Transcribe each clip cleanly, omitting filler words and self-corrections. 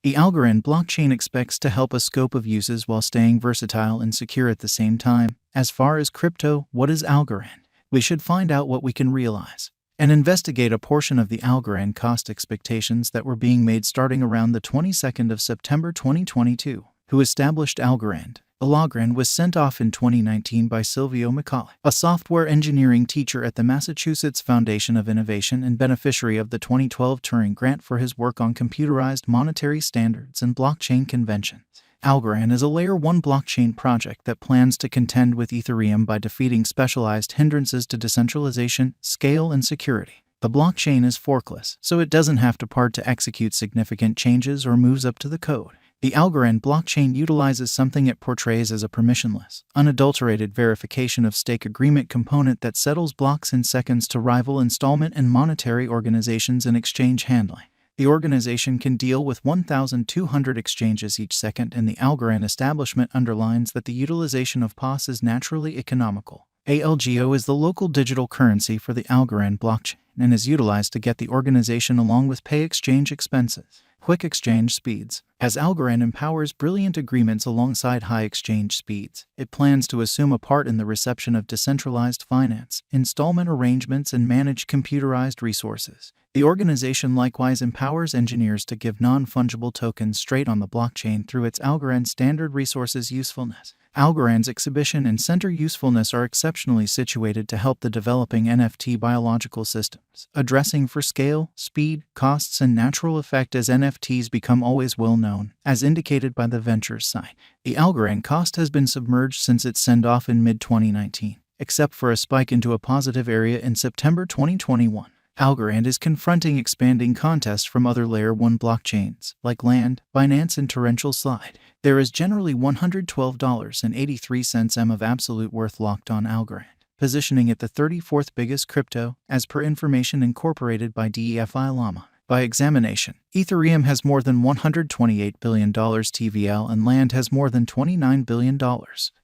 The Algorand blockchain expects to help a scope of uses while staying versatile and secure at the same time. As far as crypto, what is Algorand? We should find out what we can realize and investigate a portion of the Algorand cost expectations that were being made starting around the 22nd of September 2022. Who established Algorand? Algorand was sent off in 2019 by Silvio Macaulay, a software engineering teacher at the Massachusetts Foundation of Innovation and beneficiary of the 2012 Turing Grant for his work on computerized monetary standards and blockchain conventions. Algorand is a Layer 1 blockchain project that plans to contend with Ethereum by defeating specialized hindrances to decentralization, scale, and security. The blockchain is forkless, so it doesn't have to part to execute significant changes or moves up to the code. The Algorand blockchain utilizes something it portrays as a permissionless, unadulterated verification of stake agreement component that settles blocks in seconds to rival installment and monetary organizations in exchange handling. The organization can deal with 1,200 exchanges each second, and the Algorand establishment underlines that the utilization of POS is naturally economical. ALGO is the local digital currency for the Algorand blockchain and is utilized to get the organization along with pay exchange expenses. Quick exchange speeds. As Algorand empowers brilliant agreements alongside high exchange speeds, it plans to assume a part in the reception of decentralized finance, installment arrangements, and manage computerized resources. The organization likewise empowers engineers to give non-fungible tokens straight on the blockchain through its Algorand Standard Resources Usefulness. Algorand's exhibition and center usefulness are exceptionally situated to help the developing NFT biological systems, addressing for scale, speed, costs, and natural effect as NFTs become always well known, as indicated by the ventures site. The Algorand cost has been submerged since its send-off in mid-2019, except for a spike into a positive area in September 2021. Algorand is confronting expanding contests from other Layer 1 blockchains, like Land, Binance, and Torrential Slide. There is generally $112.83 of absolute worth locked on Algorand, positioning it the 34th biggest crypto, as per information incorporated by DeFi Llama. By examination, Ethereum has more than $128 billion TVL and Land has more than $29 billion.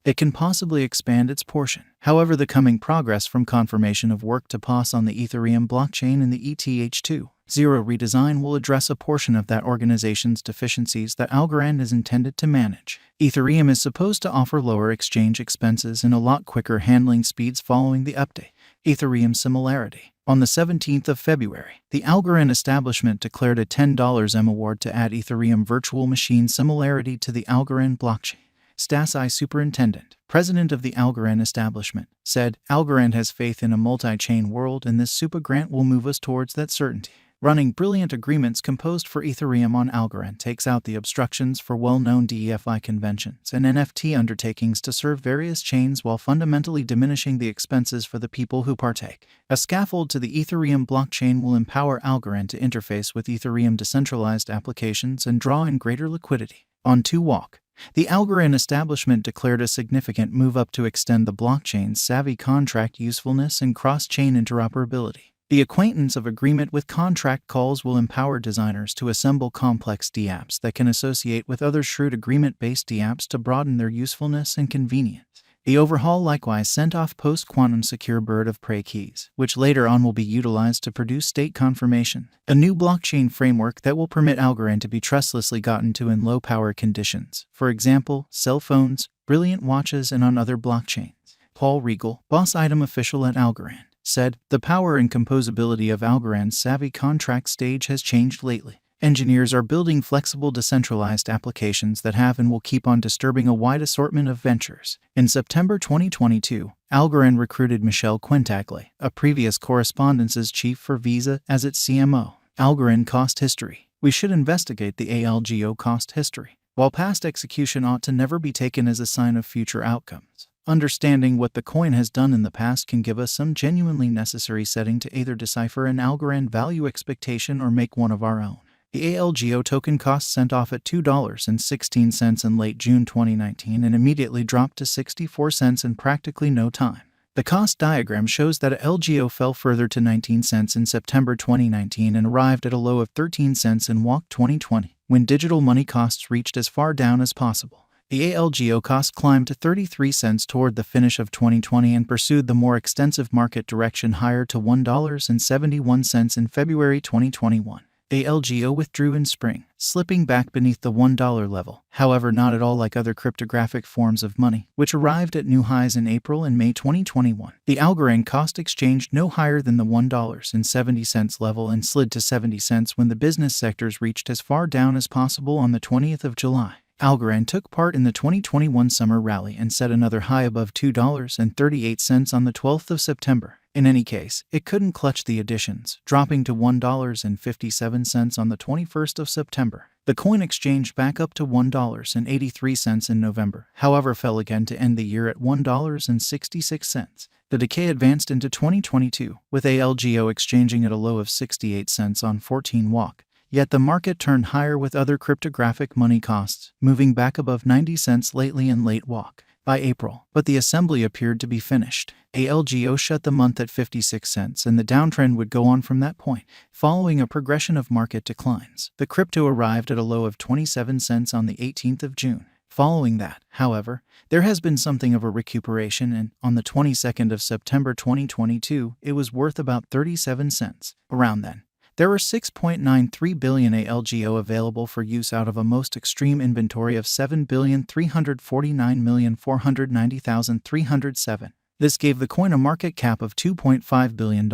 It can possibly expand its portion. However, the coming progress from confirmation of work to POS on the Ethereum blockchain and the ETH2.0 redesign will address a portion of that organization's deficiencies that Algorand is intended to manage. Ethereum is supposed to offer lower exchange expenses and a lot quicker handling speeds following the update. Ethereum similarity. On the 17th of February, the Algorand establishment declared a $10 award to add Ethereum virtual machine similarity to the Algorand blockchain. Stasai Superintendent, president of the Algorand establishment, said, "Algorand has faith in a multi-chain world and this super grant will move us towards that certainty." Running brilliant agreements composed for Ethereum on Algorand takes out the obstructions for well-known DeFi conventions and NFT undertakings to serve various chains while fundamentally diminishing the expenses for the people who partake. A scaffold to the Ethereum blockchain will empower Algorand to interface with Ethereum decentralized applications and draw in greater liquidity. On 2Walk, the Algorand establishment declared a significant move up to extend the blockchain's savvy contract usefulness and cross-chain interoperability. The acquaintance of agreement with contract calls will empower designers to assemble complex dApps that can associate with other shrewd agreement-based dApps to broaden their usefulness and convenience. The overhaul likewise sent off post-quantum secure bird of prey keys, which later on will be utilized to produce state confirmation, a new blockchain framework that will permit Algorand to be trustlessly gotten to in low-power conditions, for example, cell phones, brilliant watches, and on other blockchains. Paul Regal, boss item official at Algorand, said, "The power and composability of Algorand's savvy contract stage has changed lately. Engineers are building flexible decentralized applications that have and will keep on disturbing a wide assortment of ventures." In September 2022, Algorand recruited Michelle Quintaglia, a previous correspondence's chief for Visa, as its CMO. Algorand cost history. We should investigate the ALGO cost history. While past execution ought to never be taken as a sign of future outcomes, understanding what the coin has done in the past can give us some genuinely necessary setting to either decipher an Algorand value expectation or make one of our own. The ALGO token cost sent off at $2.16 in late June 2019 and immediately dropped to 64 cents in practically no time. The cost diagram shows that ALGO fell further to 19 cents in September 2019 and arrived at a low of 13 cents in WAC 2020, when digital money costs reached as far down as possible. The ALGO cost climbed to 33 cents toward the finish of 2020 and pursued the more extensive market direction higher to $1.71 in February 2021. ALGO withdrew in spring, slipping back beneath the $1 level. However, not at all like other cryptographic forms of money, which arrived at new highs in April and May 2021. The Algorand cost exchanged no higher than the $1.70 level and slid to 70 cents when the business sectors reached as far down as possible on the 20th of July. Algorand took part in the 2021 summer rally and set another high above $2.38 on the 12th of September. In any case, it couldn't clutch the additions, dropping to $1.57 on the 21st of September. The coin exchanged back up to $1.83 in November, however fell again to end the year at $1.66. The decay advanced into 2022, with ALGO exchanging at a low of 68 cents on 14 walk. Yet the market turned higher with other cryptographic money costs, moving back above 90 cents lately in late walk. By April, but the assembly appeared to be finished. ALGO shut the month at 56 cents and the downtrend would go on from that point, following a progression of market declines. The crypto arrived at a low of 27 cents on the 18th of June. Following that, however, there has been something of a recuperation and, on the 22nd of September 2022, it was worth about 37 cents. Around then, there were 6.93 billion ALGO available for use out of a most extreme inventory of 7,349,490,307. This gave the coin a market cap of $2.5 billion,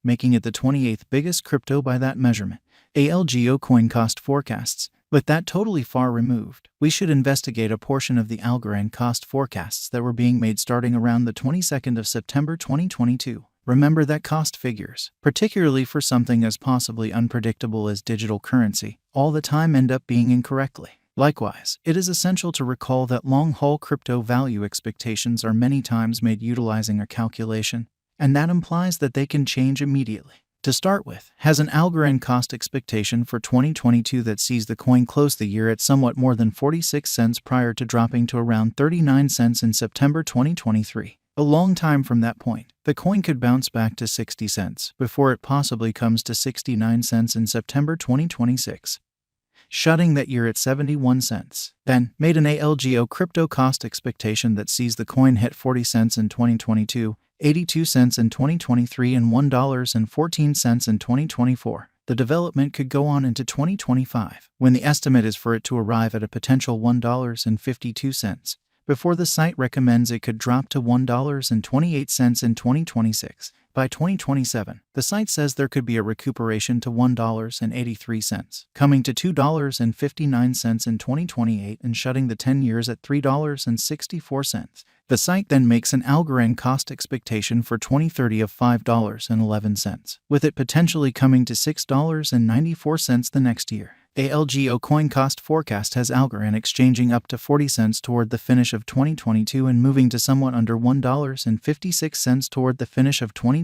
making it the 28th biggest crypto by that measurement. ALGO coin cost forecasts. With that totally far removed, we should investigate a portion of the Algorand cost forecasts that were being made starting around the 22nd of September 2022. Remember that cost figures, particularly for something as possibly unpredictable as digital currency, all the time end up being incorrectly. Likewise, it is essential to recall that long-haul crypto value expectations are many times made utilizing a calculation, and that implies that they can change immediately. To start with, has an Algorand cost expectation for 2022 that sees the coin close the year at somewhat more than 46 cents prior to dropping to around 39 cents in September 2023. A long time from that point, the coin could bounce back to 60 cents before it possibly comes to 69 cents in September 2026, shutting that year at 71 cents. Then, made an ALGO crypto cost expectation that sees the coin hit 40 cents in 2022, 82 cents in 2023, and $1.14 in 2024. The development could go on into 2025, when the estimate is for it to arrive at a potential $1.52. Before the site recommends it could drop to $1.28 in 2026. By 2027, the site says there could be a recuperation to $1.83, coming to $2.59 in 2028 and shutting the 10 years at $3.64. The site then makes an Algorand cost expectation for 2030 of $5.11, with it potentially coming to $6.94 the next year. ALGO coin cost forecast has Algorand exchanging up to 40 cents toward the finish of 2022 and moving to somewhat under $1.56 toward the finish of 2023.